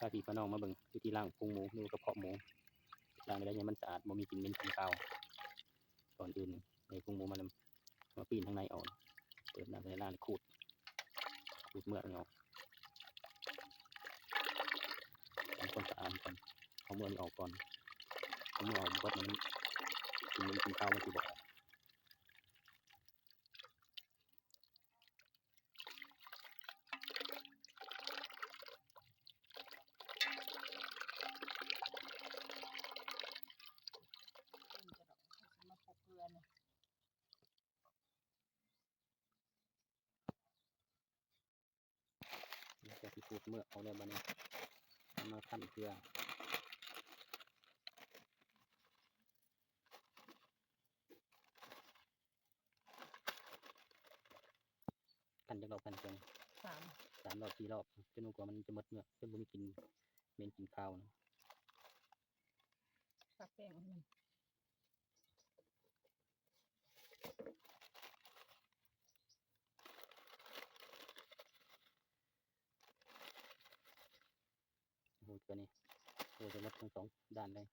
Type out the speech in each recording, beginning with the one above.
พาพี่พาน้องมาเบิ่งวิธีล้างพุงหมูหรือกระเพาะหมูล้างได้ยังมันสะอาดบ่มีกลิ่นเหม็นกลิ่นคาวก่อนอื่นในพุงหมูมันมาปีนข้างในออกเปิดน้ำในล้างขูดเมือกออกทำความสะอาดก่อนเอาเมือกออกก่อนเอาเมือกออกก็มันกลิ่นเหม็นกลิ่นคาวมันสิบอกจะพิสูจน์เมื่อเอาแล้วบัดนี้มาคั่นเกลือคั่นจักรอบคั่นเกลือ3 รอบ 4 รอบจนกว่ามันจะหมดเมื่อจนบ่มีกลิ่นเหม็นกลิ่นคาวนะตักแป้งมันโอ้ตัวนี้โอ้จะลดทั้ง2 ด้านเลย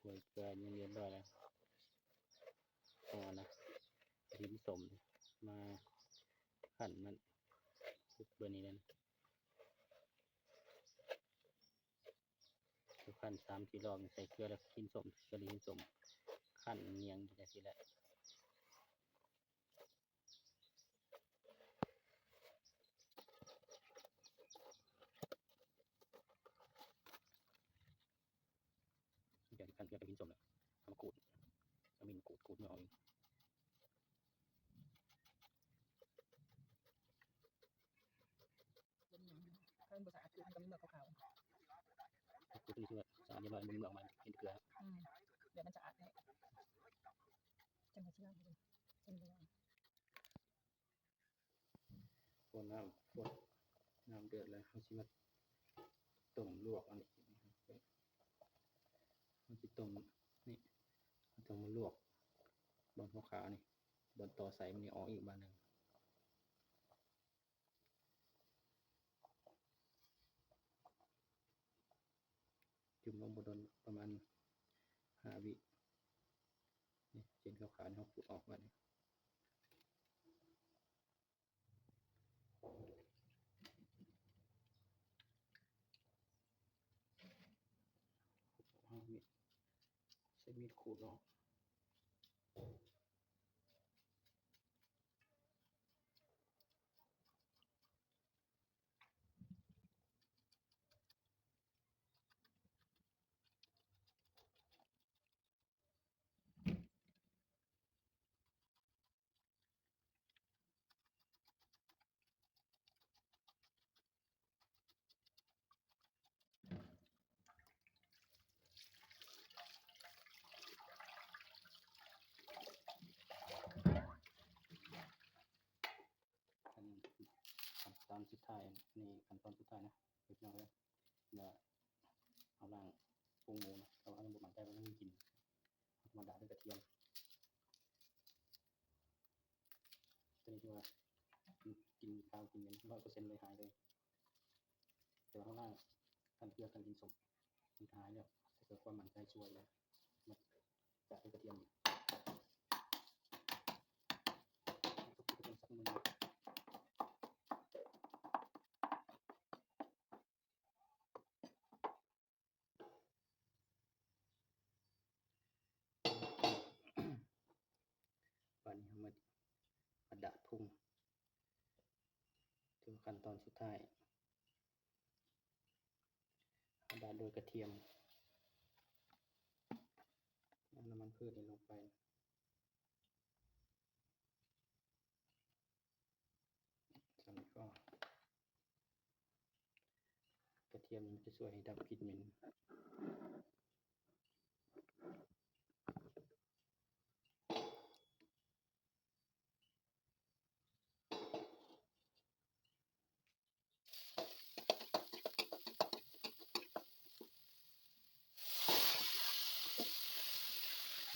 โอ้ยเกลือเรียบร้อยแล้วต่อนะหินสมมาคั่นมันทุกเบอร์นี้เลยคั่น3-4 รอบใส่เกลือแล้วหินสมเกลือหินสมคั่นเนียงจังซี่แหละเดี๋ยวคั่นเกลือกับหินสมแล้วเอามาขูดเอามีดขูดเนื้อออกเองถ้าเป็นภาษาอังกฤษมันก็มีเมือกขาวขูดตัวนี้เพื่อสะอาดเรียบร้อยมันเมือกมันเห็นเกลือเดี๋ยวมันสะอาดแน่จังหวะที่เราดูเป็นเรื่องคนน้ำเดือดแล้วเขาชิมาต้มลวกอันนี้มันจะต้มนี่มันต้องมาลวกบนหัวขานี่บนต่อใส่มันนี่ออกอีกบานหนึ่งจุ่มลงบนประมาณ5 วินี่เส้นขาวๆนี่เขาขูดออกมาเนี่ยใช้มีดขูดออกขั้นตอนสุดท้ายนี่ขั้นตอนสุดท้ายนะเล็กน้อยเลยเอาล่างปรุงหมูนะเราเอาลงบนหมันใจว่ามันมีกลิ่นธรรมดาด้วยกระเทียมตัวนี้ที่ว่ากินข้าวกินเงิน100%เลยหายเลยแต่ว่าข้างล่างขั้นเกลือขั้นกินสมมันหายแล้วแต่เกิดความหมั่นใจช่วยแล้วมันจะด้วยกระเทียมทุกคนสักมือวันนี้มาดัดพุงถึงขั้นตอนสุดท้ายดัดโดยกระเทียมน้ำมันพืชลงไปจากนั้นก็กระเทียมมันจะช่วยให้ดับกลิ่นเหม็น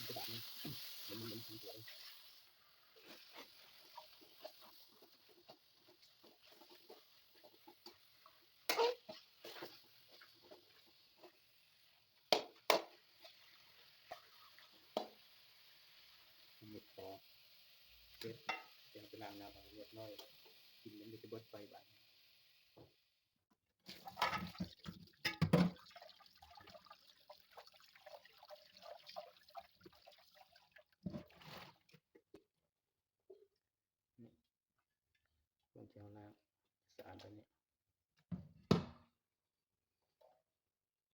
กระดาษนี้มันสวย พอเสร็จเตรียมไปล้างน้ำให้เรียบร้อยกินมันจะเบิดไฟบาดนี่ส่วนที่เราล้างสะอาดไปเนี่ย